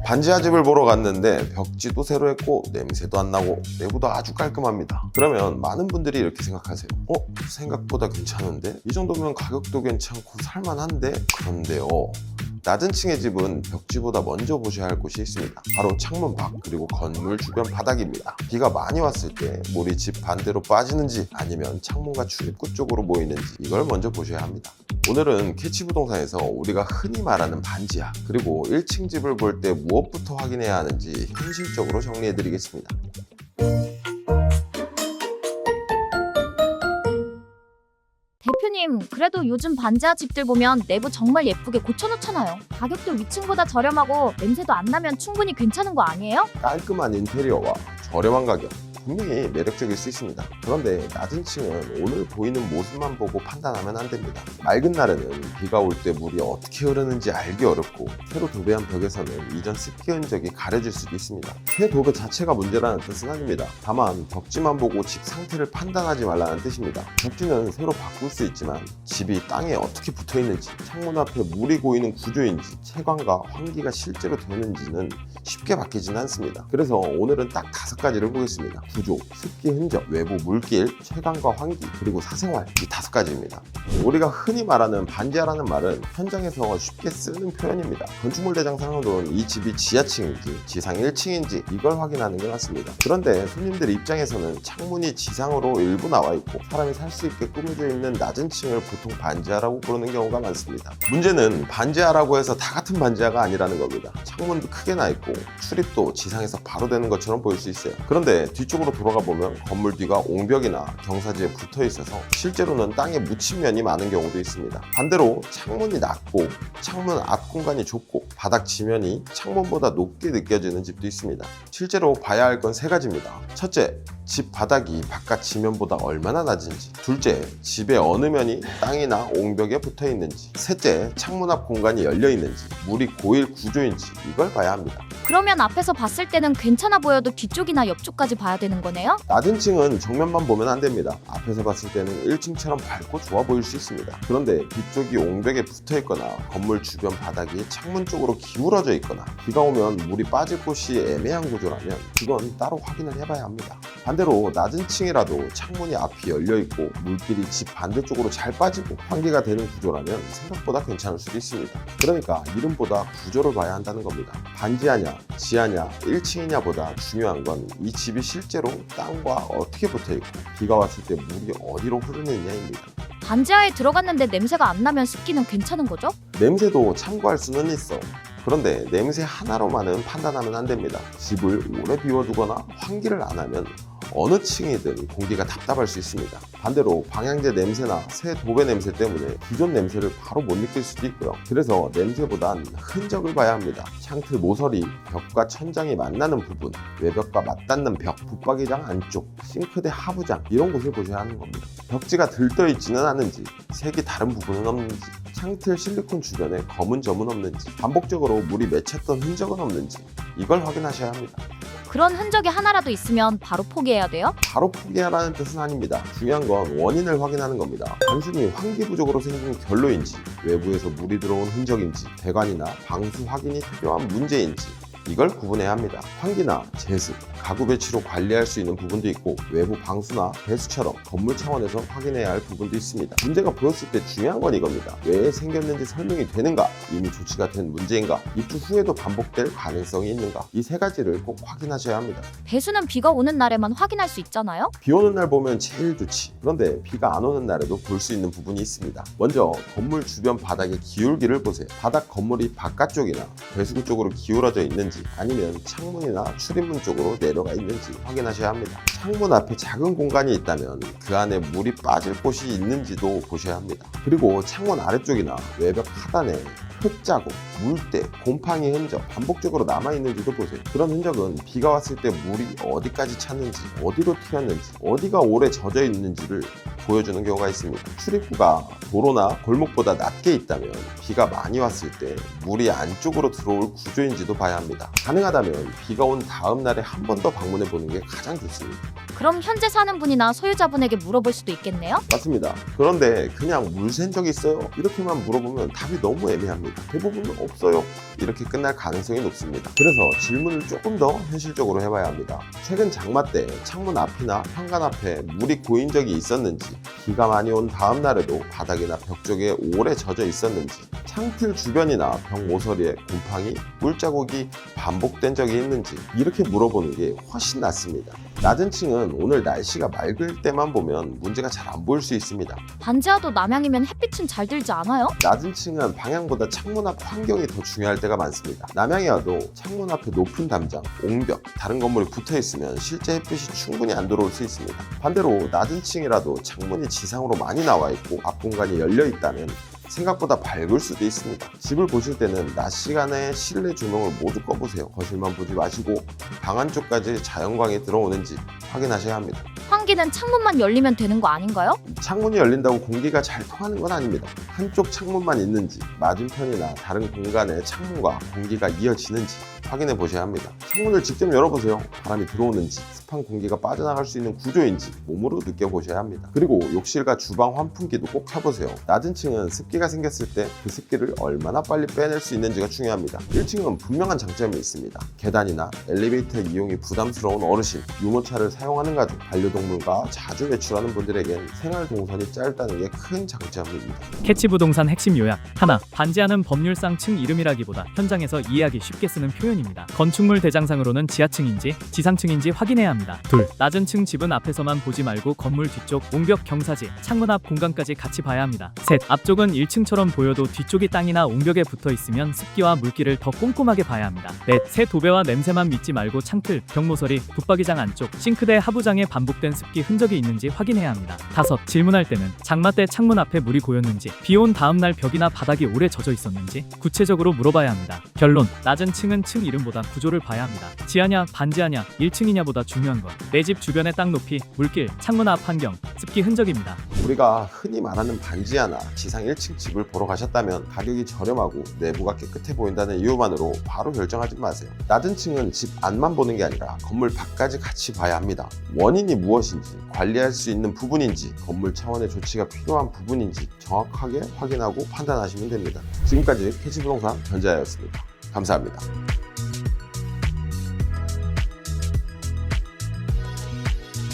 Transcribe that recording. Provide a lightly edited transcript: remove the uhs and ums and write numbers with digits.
반지하 집을 보러 갔는데 벽지도 새로 했고 냄새도 안 나고 내부도 아주 깔끔합니다. 그러면 많은 분들이 이렇게 생각하세요. 생각보다 괜찮은데? 이 정도면 가격도 괜찮고 살만한데? 그런데요, 낮은 층의 집은 벽지보다 먼저 보셔야 할 곳이 있습니다. 바로 창문 밖 그리고 건물 주변 바닥입니다. 비가 많이 왔을 때 물이 집 반대로 빠지는지 아니면 창문과 출입구 쪽으로 모이는지 이걸 먼저 보셔야 합니다. 오늘은 캐치부동산에서 우리가 흔히 말하는 반지하 그리고 1층 집을 볼 때 무엇부터 확인해야 하는지 현실적으로 정리해 드리겠습니다. 대표님, 그래도 요즘 반지하 집들 보면 내부 정말 예쁘게 고쳐놓잖아요. 가격도 위층보다 저렴하고 냄새도 안 나면 충분히 괜찮은 거 아니에요? 깔끔한 인테리어와 저렴한 가격 분명히 매력적일 수 있습니다. 그런데 낮은 층은 오늘 보이는 모습만 보고 판단하면 안 됩니다. 맑은 날에는 비가 올 때 물이 어떻게 흐르는지 알기 어렵고 새로 도배한 벽에서는 이전 습기 흔적이 가려질 수도 있습니다. 새 도배 자체가 문제라는 뜻은 아닙니다. 다만 벽지만 보고 집 상태를 판단하지 말라는 뜻입니다. 벽지는 새로 바꿀 수 있지만 집이 땅에 어떻게 붙어 있는지, 창문 앞에 물이 고이는 구조인지, 채광과 환기가 실제로 되는지는 쉽게 바뀌지는 않습니다. 그래서 오늘은 딱 5가지를 보겠습니다. 구조, 습기 흔적, 외부 물길, 채광과 환기, 그리고 사생활, 이 5가지입니다. 우리가 흔히 말하는 반지하라는 말은 현장에서 쉽게 쓰는 표현입니다. 건축물 대장상으로는 이 집이 지하층인지 지상 1층인지 이걸 확인하는 게 맞습니다. 그런데 손님들 입장에서는 창문이 지상으로 일부 나와 있고 사람이 살 수 있게 꾸며져 있는 낮은 층을 보통 반지하라고 부르는 경우가 많습니다. 문제는 반지하라고 해서 다 같은 반지하가 아니라는 겁니다. 창문도 크게 나 있고 출입도 지상에서 바로 되는 것처럼 보일 수 있어요. 그런데 뒤쪽으로 돌아가 보면 건물 뒤가 옹벽이나 경사지에 붙어 있어서 실제로는 땅에 묻힌 면이 많은 경우도 있습니다. 반대로 창문이 낮고 창문 앞 공간이 좁고 바닥 지면이 창문보다 높게 느껴지는 집도 있습니다. 실제로 봐야 할 건 3가지입니다. 첫째, 집 바닥이 바깥 지면보다 얼마나 낮은지. 둘째, 집의 어느 면이 땅이나 옹벽에 붙어 있는지. 셋째, 창문 앞 공간이 열려 있는지, 물이 고일 구조인지 이걸 봐야 합니다. 그러면 앞에서 봤을 때는 괜찮아 보여도 뒤쪽이나 옆쪽까지 봐야 되는 거네요? 낮은 층은 정면만 보면 안 됩니다. 앞에서 봤을 때는 1층처럼 밝고 좋아 보일 수 있습니다. 그런데 뒤쪽이 옹벽에 붙어 있거나 건물 주변 바닥이 창문 쪽으로 기울어져 있거나 비가 오면 물이 빠질 곳이 애매한 구조라면 그건 따로 확인을 해봐야 합니다. 반대로 낮은 층이라도 창문이 앞이 열려 있고 물길이 집 반대쪽으로 잘 빠지고 환기가 되는 구조라면 생각보다 괜찮을 수도 있습니다. 그러니까 이름보다 구조를 봐야 한다는 겁니다. 반지하냐 지하냐 1층이냐 보다 중요한 건 이 집이 실제로 땅과 어떻게 붙어 있고 비가 왔을 때 물이 어디로 흐르느냐입니다. 반지하에 들어갔는데 냄새가 안 나면 습기는 괜찮은 거죠? 냄새도 참고할 수는 있어. 그런데 냄새 하나로만은 판단하면 안 됩니다. 집을 오래 비워두거나 환기를 안 하면 어느 층이든 공기가 답답할 수 있습니다. 반대로 방향제 냄새나 새 도배 냄새 때문에 기존 냄새를 바로 못 느낄 수도 있고요. 그래서 냄새보단 흔적을 봐야 합니다. 창틀 모서리, 벽과 천장이 만나는 부분, 외벽과 맞닿는 벽, 붙박이장 안쪽, 싱크대 하부장 이런 곳을 보셔야 하는 겁니다. 벽지가 들떠 있지는 않은지, 색이 다른 부분은 없는지, 창틀 실리콘 주변에 검은 점은 없는지, 반복적으로 물이 맺혔던 흔적은 없는지 이걸 확인하셔야 합니다. 그런 흔적이 하나라도 있으면 바로 포기해야 돼요? 바로 포기하라는 뜻은 아닙니다. 중요한 건 원인을 확인하는 겁니다. 단순히 환기 부족으로 생긴 결로인지, 외부에서 물이 들어온 흔적인지, 배관이나 방수 확인이 필요한 문제인지 이걸 구분해야 합니다. 환기나 제습, 가구 배치로 관리할 수 있는 부분도 있고 외부 방수나 배수처럼 건물 차원에서 확인해야 할 부분도 있습니다. 문제가 보였을 때 중요한 건 이겁니다. 왜 생겼는지 설명이 되는가? 이미 조치가 된 문제인가? 입주 후에도 반복될 가능성이 있는가? 이 3가지를 꼭 확인하셔야 합니다. 배수는 비가 오는 날에만 확인할 수 있잖아요? 비 오는 날 보면 제일 좋지. 그런데 비가 안 오는 날에도 볼 수 있는 부분이 있습니다. 먼저 건물 주변 바닥의 기울기를 보세요. 바닥 건물이 바깥쪽이나 배수구 쪽으로 기울어져 있는지 아니면 창문이나 출입문 쪽으로 내려가 있는지 확인하셔야 합니다. 창문 앞에 작은 공간이 있다면 그 안에 물이 빠질 곳이 있는지도 보셔야 합니다. 그리고 창문 아래쪽이나 외벽 하단에 흙자국, 물때, 곰팡이 흔적 반복적으로 남아있는지도 보세요. 그런 흔적은 비가 왔을 때 물이 어디까지 찼는지, 어디로 튀었는지, 어디가 오래 젖어 있는지를 보여주는 경우가 있습니다. 출입구가 도로나 골목보다 낮게 있다면 비가 많이 왔을 때 물이 안쪽으로 들어올 구조인지도 봐야 합니다. 가능하다면 비가 온 다음 날에 한 번 더 방문해 보는 게 가장 좋습니다. 그럼 현재 사는 분이나 소유자분에게 물어볼 수도 있겠네요? 맞습니다. 그런데 그냥 물 샌 적 있어요? 이렇게만 물어보면 답이 너무 애매합니다. 대부분은 없어요. 이렇게 끝날 가능성이 높습니다. 그래서 질문을 조금 더 현실적으로 해봐야 합니다. 최근 장마 때 창문 앞이나 현관 앞에 물이 고인 적이 있었는지, 비가 많이 온 다음 날에도 바닥이나 벽 쪽에 오래 젖어 있었는지, 창틀 주변이나 벽 모서리에 곰팡이, 물자국이 반복된 적이 있는지 이렇게 물어보는 게 훨씬 낫습니다. 낮은 층은 오늘 날씨가 맑을 때만 보면 문제가 잘 안 보일 수 있습니다. 반지하도 남향이면 햇빛은 잘 들지 않아요? 낮은 층은 방향보다 창문 앞 환경이 더 중요할 때가 많습니다. 남향이어도 창문 앞에 높은 담장, 옹벽, 다른 건물이 붙어 있으면 실제 햇빛이 충분히 안 들어올 수 있습니다. 반대로 낮은 층이라도 창문이 지상으로 많이 나와 있고 앞 공간이 열려 있다면 생각보다 밝을 수도 있습니다. 집을 보실 때는 낮 시간에 실내 조명을 모두 꺼보세요. 거실만 보지 마시고 방 안쪽까지 자연광이 들어오는지 확인하셔야 합니다. 환기는 창문만 열리면 되는 거 아닌가요? 창문이 열린다고 공기가 잘 통하는 건 아닙니다. 한쪽 창문만 있는지, 맞은편이나 다른 공간에 창문과 공기가 이어지는지 확인해 보셔야 합니다. 창문을 직접 열어보세요. 바람이 들어오는지, 습한 공기가 빠져나갈 수 있는 구조인지 몸으로 느껴보셔야 합니다. 그리고 욕실과 주방 환풍기도 꼭 켜보세요. 낮은 층은 습기가 생겼을 때 그 습기를 얼마나 빨리 빼낼 수 있는지가 중요합니다. 1층은 분명한 장점이 있습니다. 계단이나 엘리베이터 이용이 부담스러운 어르신, 유모차를 사용하는 가족, 반려동물과 자주 외출하는 분들에겐 생활 동선이 짧다는 게 큰 장점입니다. 캐치 부동산 핵심 요약. 하나, 반지하는 법률상 층 이름이라기보다 현장에서 이해하기 쉽게 쓰는 표현입니다. 건축물 대장상으로는 지하층인지 지상층인지 확인해야 합니다. 둘, 낮은 층 집은 앞에서만 보지 말고 건물 뒤쪽, 옹벽, 경사지, 창문 앞 공간까지 같이 봐야 합니다. 셋, 앞쪽은 1층처럼 보여도 뒤쪽이 땅이나 옹벽에 붙어 있으면 습기와 물기를 더 꼼꼼하게 봐야 합니다. 넷, 새 도배와 냄새만 믿지 말고 창틀, 벽모서리, 붙박이장 안쪽, 싱크대 하부장에 반복된 습기 흔적이 있는지 확인해야 합니다. 다섯, 질문할 때는 장마 때 창문 앞에 물이 고였는지, 비온 다음날 벽이나 바닥이 오래 젖어 있었는지 구체적으로 물어봐야 합니다. 결론, 낮은 층은 층 이름보다 구조를 봐야 합니다. 지하냐 반지하냐 1층이냐보다 중요한 건 내 집 주변의 땅 높이, 물길, 창문 앞 환경, 습기 흔적입니다. 우리가 흔히 말하는 반지하나 지상 1층 집을 보러 가셨다면 가격이 저렴하고 내부가 깨끗해 보인다는 이유만으로 바로 결정하지 마세요. 낮은 층은 집 안만 보는 게 아니라 건물 밖까지 같이 봐야 합니다. 원인이 무엇인지, 관리할 수 있는 부분인지, 건물 차원의 조치가 필요한 부분인지 정확하게 확인하고 판단하시면 됩니다. 지금까지 캐치부동산 전자였습니다. 감사합니다.